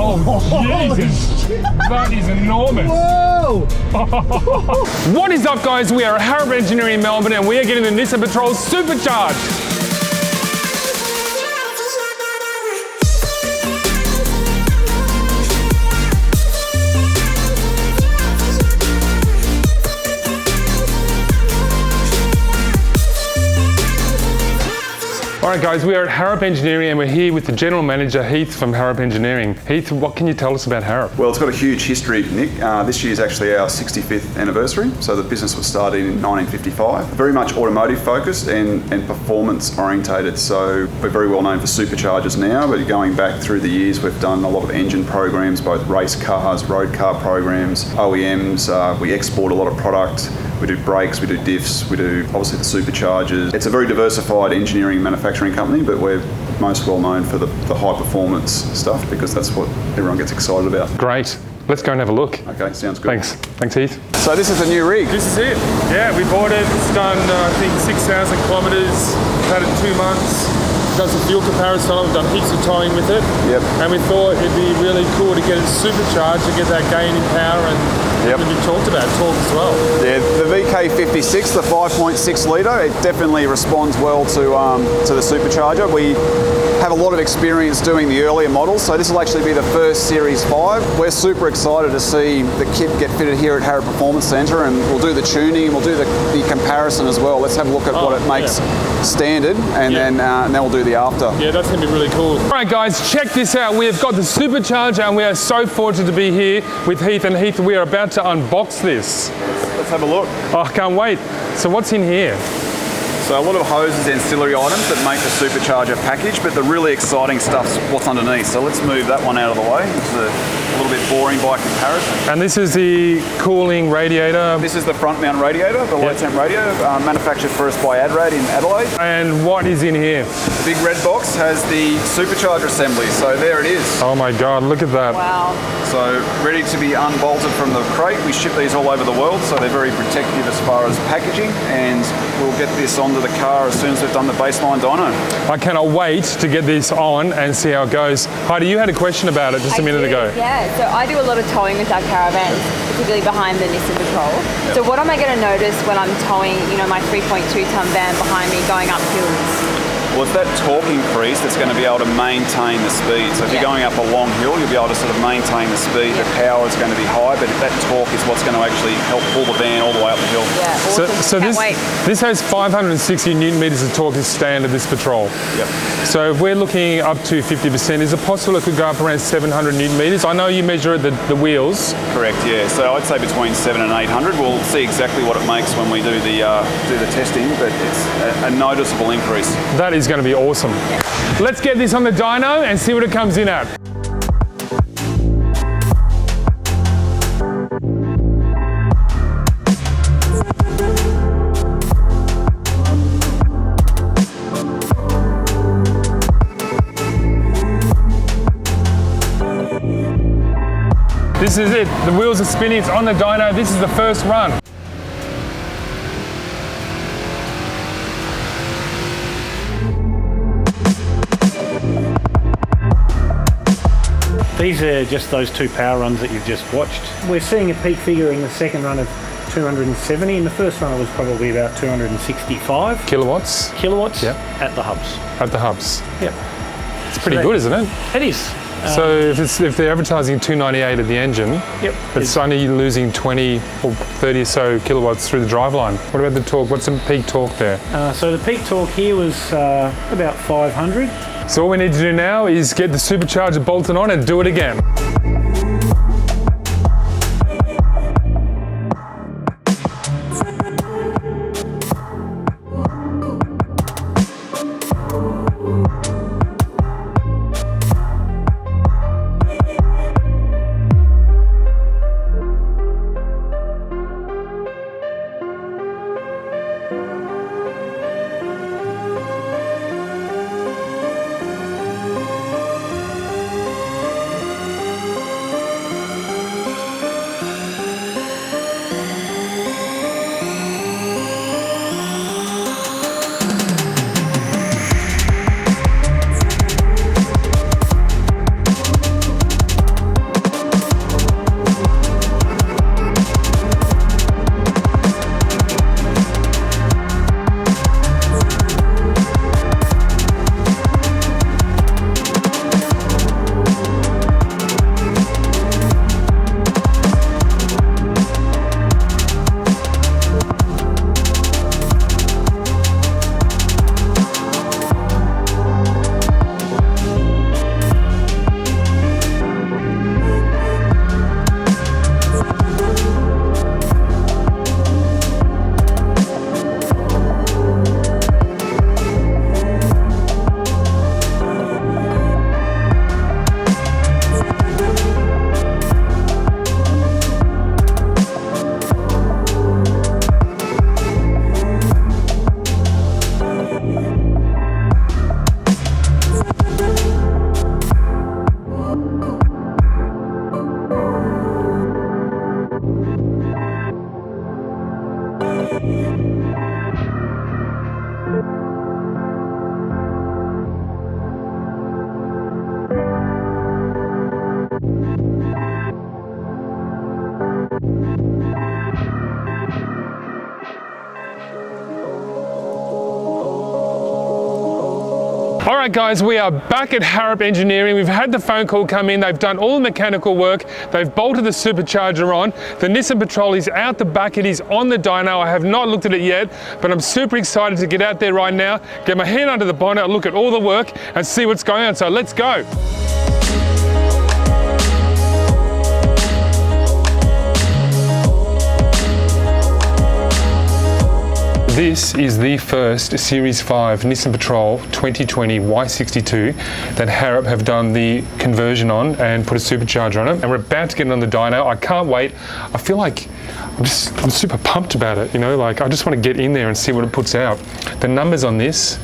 Oh, Jesus. That is enormous. Whoa! What is up, guys? We are at Harrop Engineering in Melbourne and we are getting the Nissan Patrol Supercharged. Alright guys, we are at Harrop Engineering and we're here with the General Manager, Heath from Harrop Engineering. Heath, what can you tell us about Harrop? Well, it's got a huge history, Nick. This year is actually our 65th anniversary, so the business was started in 1955. Very much automotive focused and performance orientated, so we're very well known for superchargers now, but going back through the years we've done a lot of engine programs, both race cars, road car programs, OEMs, we export a lot of product. We do brakes, we do diffs, we do obviously the superchargers. It's a very diversified engineering and manufacturing company, but we're most well known for the high performance stuff because that's what everyone gets excited about. Great. Let's go and have a look. Okay, sounds good. Thanks. Thanks, Heath. So this is the new rig. This is it. Yeah, we bought it. It's done, I think, 6,000 kilometres. Had it 2 months. Done some fuel comparison on it. We've done heaps of towing with it. Yep. And we thought it'd be really cool to get it supercharged to get that gain in power and we talked about torque as well. Yeah, the VK56, the 5.6 litre, it definitely responds well to the supercharger. We have a lot of experience doing the earlier models, so this will actually be the first Series 5. We're super excited to see the kit get fitted here at Harrop Performance Centre, and we'll do the tuning and we'll do the comparison as well. Let's have a look at what it makes standard, and then we'll do the after. Yeah, that's going to be really cool. All right guys, check this out. We have got the supercharger and we are so fortunate to be here with Heath, and Heath, we are about to unbox this. Let's have a look. Oh, I can't wait. So what's in here? So a lot of hoses, ancillary items that make the supercharger package, but the really exciting stuff's what's underneath. So let's move that one out of the way. It's a little bit boring by comparison. And this is the cooling radiator. This is the front mount radiator, the low temp radiator, manufactured for us by Adrad in Adelaide. And what is in here? The big red box has the Supercharger Assembly. So there it is. Oh my God, look at that. Wow. So ready to be unbolted from the crate. We ship these all over the world, so they're very protective as far as packaging, and we'll get this onto the car as soon as we've done the baseline dyno. I cannot wait to get this on and see how it goes. Heidi, you had a question about it just a minute ago. Yeah, so I do a lot of towing with our caravans, particularly behind the Nissan Patrol. Yep. So what am I going to notice when I'm towing, my 3.2 tonne van behind me going up hills? Well, it's that torque increase that's going to be able to maintain the speed. So if you're going up a long hill, you'll be able to sort of maintain the speed. The power is going to be high, but that torque is what's going to actually help pull the van all the way up the hill. Yeah, awesome. So this has 560 Newton meters of torque as standard, this Patrol. Yep. So if we're looking up to 50%, is it possible it could go up around 700 Newton meters? I know you measure the wheels. Correct, yeah. So I'd say between 700 and 800. We'll see exactly what it makes when we do the testing, but it's a noticeable increase. That is going to be awesome. Yeah. Let's get this on the dyno and see what it comes in at. This is it. The wheels are spinning. It's on the dyno. This is the first run. These are just those two power runs that you've just watched. We're seeing a peak figure in the second run of 270. In the first run it was probably about 265 kilowatts. Yep. At the hubs. At the hubs. Yep. It's pretty good, isn't it? It is. So if they're advertising 298 at the engine, yep, it's only losing 20 or 30 or so kilowatts through the driveline. What about the torque? What's the peak torque there? So the peak torque here was about 500. So all we need to do now is get the supercharger bolted on and do it again. Alright guys, we are back at Harrop Engineering. We've had the phone call come in, they've done all the mechanical work, they've bolted the supercharger on. The Nissan Patrol is out the back, it is on the dyno. I have not looked at it yet, but I'm super excited to get out there right now, get my hand under the bonnet, look at all the work and see what's going on. So let's go. This is the first Series 5 Nissan Patrol 2020 Y62 that Harrop have done the conversion on and put a supercharger on it. And we're about to get it on the dyno. I can't wait. I feel like I'm super pumped about it, you know, like I just want to get in there and see what it puts out. The numbers on this,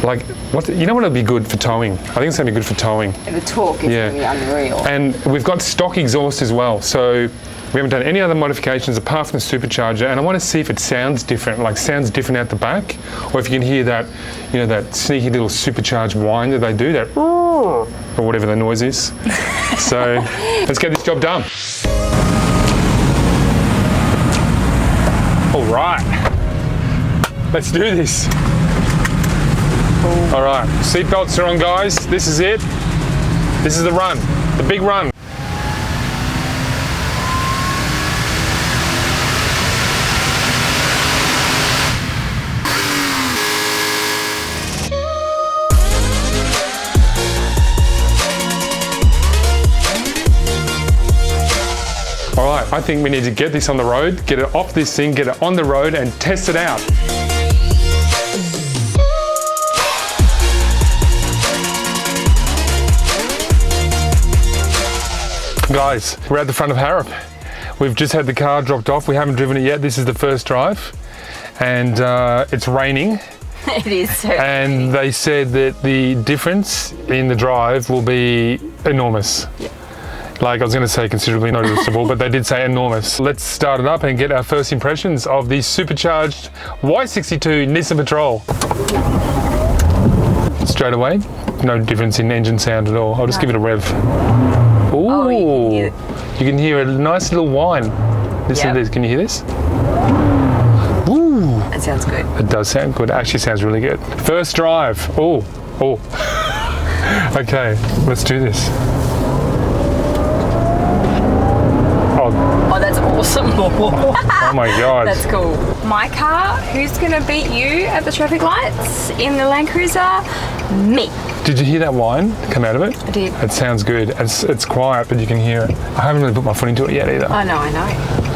like, you know what would be good for towing? I think it's going to be good for towing. The torque is going to be unreal. And we've got stock exhaust as well. So we haven't done any other modifications apart from the supercharger, and I want to see if it sounds different, like sounds different out the back, or if you can hear that, you know, that sneaky little supercharged whine that they do, that or whatever the noise is. So let's get this job done. All right, let's do this. All right, seatbelts are on, guys. This is it. This is the run, the big run. All right, I think we need to get this on the road, get it off this thing, get it on the road and test it out. Guys, we're at the front of Harrop. We've just had the car dropped off. We haven't driven it yet. This is the first drive and it's raining. It is so And raining. They said that the difference in the drive will be enormous. Yeah. Like I was going to say considerably noticeable, but they did say enormous. Let's start it up and get our first impressions of the supercharged Y62 Nissan Patrol. Straight away, no difference in engine sound at all. I'll just give it a rev. Ooh, Oh, you can hear a nice little whine. Listen to this, can you hear this? Ooh. That sounds good. It does sound good, it actually sounds really good. First drive, oh. Okay, let's do this. Oh, that's awesome. Oh my God. That's cool. My car, who's going to beat you at the traffic lights in the Land Cruiser? Me. Did you hear that whine come out of it? I did. It sounds good. It's quiet, but you can hear it. I haven't really put my foot into it yet either. I know.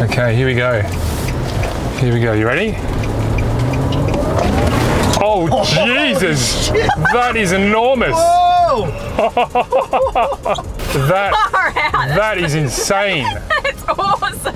Okay, here we go. Here we go. You ready? Oh, Jesus! That is enormous. That is insane. It's awesome.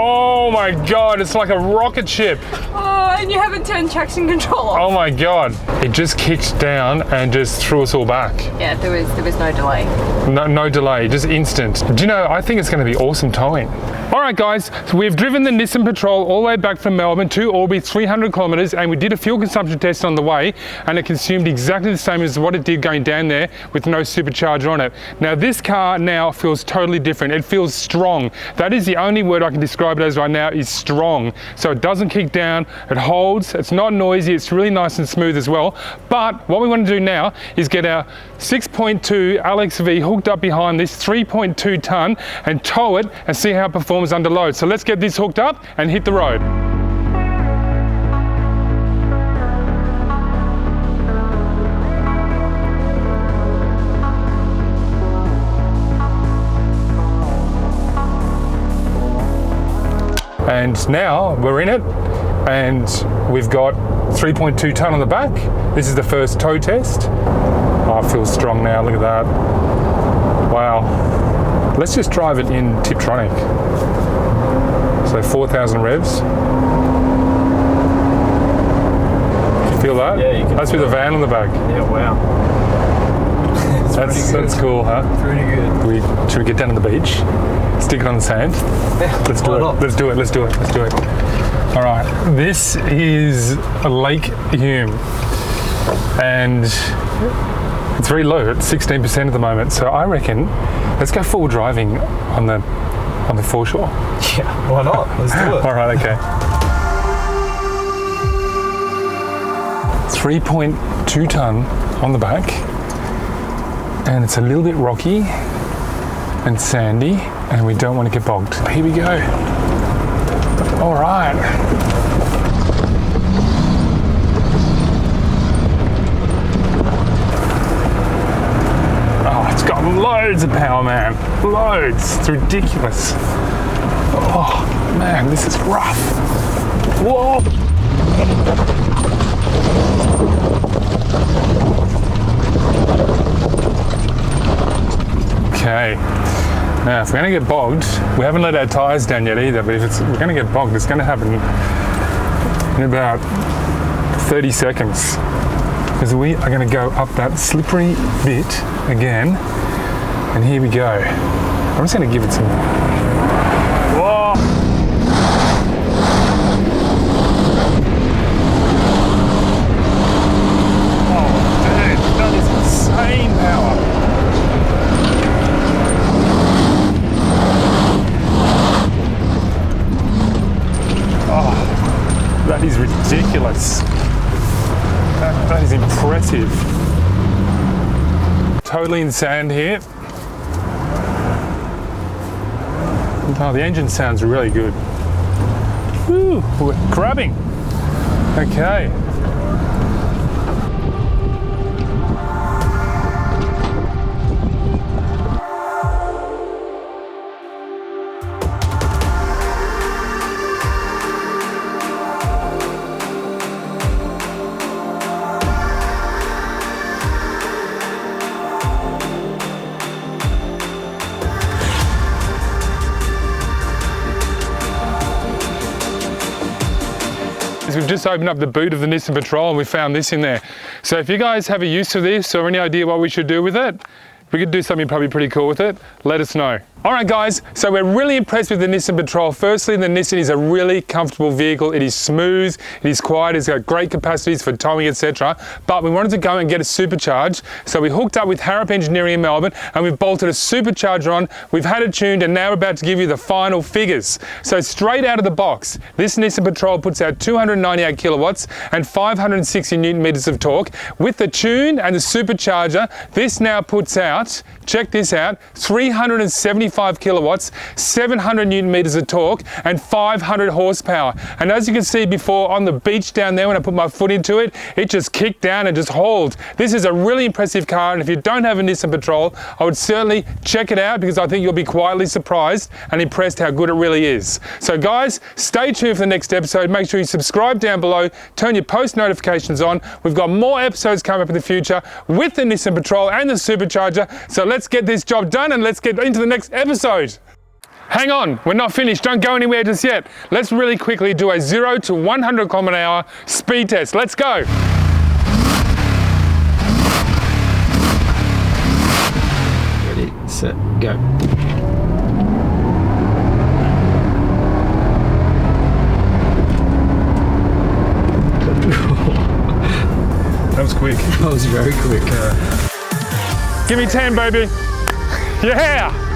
Oh my God, it's like a rocket ship. Oh, and you haven't turned traction control off. Oh my God. It just kicked down and just threw us all back. Yeah, there was no delay. No delay, just instant. Do you know, I think it's going to be awesome towing. All right guys, so we've driven the Nissan Patrol all the way back from Melbourne to Albury, 300 kilometres, and we did a fuel consumption test on the way, and it consumed exactly the same as what it did going down there with no supercharger on it. Now this car now feels totally different. It feels strong. That is the only word I can describe it as right now, is strong. So it doesn't kick down, it holds, it's not noisy, it's really nice and smooth as well. But what we want to do now is get our 6.2 LXV hooked up behind this 3.2 tonne and tow it and see how it performs under load. So let's get this hooked up and hit the road. And now we're in it and we've got 3.2 tonne on the back. This is the first tow test. Oh, it feels strong now, look at that. Wow. Let's just drive it in Tiptronic. So 4,000 revs. Can you feel that? Yeah, you can. That's with a van on the back. Yeah, wow. That's cool, huh? Pretty good. Should we get down to the beach? Stick it on the sand? Yeah, Let's do it. Let's do it. Let's do it. Let's do it. All right. This is Lake Hume, and it's very low. It's 16% at the moment. So I reckon let's go full driving on the foreshore. Yeah, why not? Let's do it. All right. Okay. 3.2 tonne on the back, and it's a little bit rocky and sandy, and we don't want to get bogged. Here we go. All right. Oh, it's got loads of power, man. Loads. It's ridiculous. Oh, man, this is rough. Whoa. Okay. Now, if we're going to get bogged, we haven't let our tyres down yet either, but if we're going to get bogged, it's going to happen in about 30 seconds. Because we are going to go up that slippery bit again, and here we go. I'm just going to give it some... Whoa! Oh, dude, that is insane power. That is ridiculous. That is impressive. Totally in sand here. Oh, the engine sounds really good. Woo, we're grabbing. Okay. We've just opened up the boot of the Nissan Patrol and we found this in there. So if you guys have a use for this or any idea what we should do with it, we could do something probably pretty cool with it, let us know. All right guys, so we're really impressed with the Nissan Patrol. Firstly, the Nissan is a really comfortable vehicle. It is smooth, it is quiet, it's got great capacities for towing, etc. But we wanted to go and get a supercharge. So we hooked up with Harrop Engineering in Melbourne and we've bolted a supercharger on. We've had it tuned and now we're about to give you the final figures. So straight out of the box, this Nissan Patrol puts out 298 kilowatts and 560 Newton meters of torque. With the tune and the supercharger, this now puts out, check this out, 375 kilowatts, 700 Newton meters of torque, and 500 horsepower. And as you can see before on the beach down there, when I put my foot into it, it just kicked down and just hauled. This is a really impressive car, and if you don't have a Nissan Patrol, I would certainly check it out because I think you'll be quietly surprised and impressed how good it really is. So guys, stay tuned for the next episode. Make sure you subscribe down below, turn your post notifications on. We've got more episodes coming up in the future with the Nissan Patrol and the supercharger. So let's get this job done and let's get into the next episode. Hang on, we're not finished. Don't go anywhere just yet. Let's really quickly do a 0 to 100 km/h speed test. Let's go. Ready, set, go. That was quick. That was very quick. Give me 10, baby. Yeah.